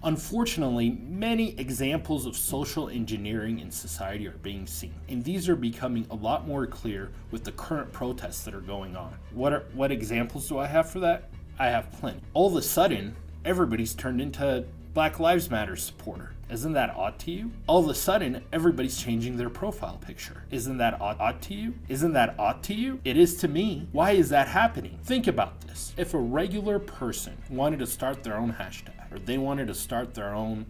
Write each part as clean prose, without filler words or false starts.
Unfortunately, many examples of social engineering in society are being seen, and these are becoming a lot more clear with the current protests that are going on. What examples do I have for that? I have plenty. All of a sudden, everybody's turned into Black Lives Matter supporter. Isn't that odd to you? All of a sudden, everybody's changing their profile picture. Isn't that odd to you? Isn't that odd to you? It is to me. Why is that happening? Think about this. If a regular person wanted to start their own hashtag, or they wanted to start their own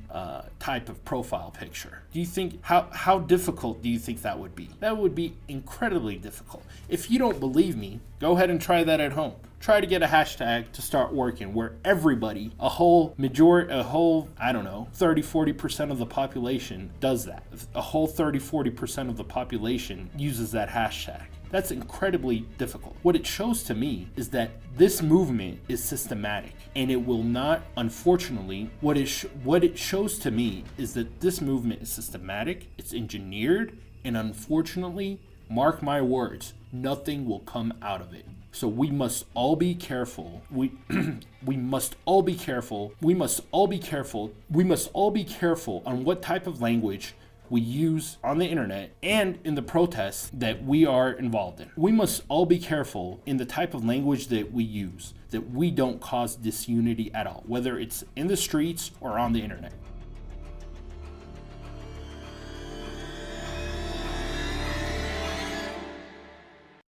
type of profile picture, do you think, how difficult do you think that would be? That would be incredibly difficult. If you don't believe me, go ahead and try that at home. Try to get a hashtag to start working where everybody, I don't know, 30-40% of the population does that. A whole 30-40% of the population uses that hashtag. That's incredibly difficult. What it shows to me is that this movement is systematic, and it will not, unfortunately, what it shows to me is that this movement is systematic, it's engineered, and unfortunately, mark my words, nothing will come out of it. So we must all be careful. We must all be careful. We must all be careful. We must all be careful on what type of language we use on the internet and in the protests that we are involved in. We must all be careful in the type of language that we use, that we don't cause disunity at all, whether it's in the streets or on the internet.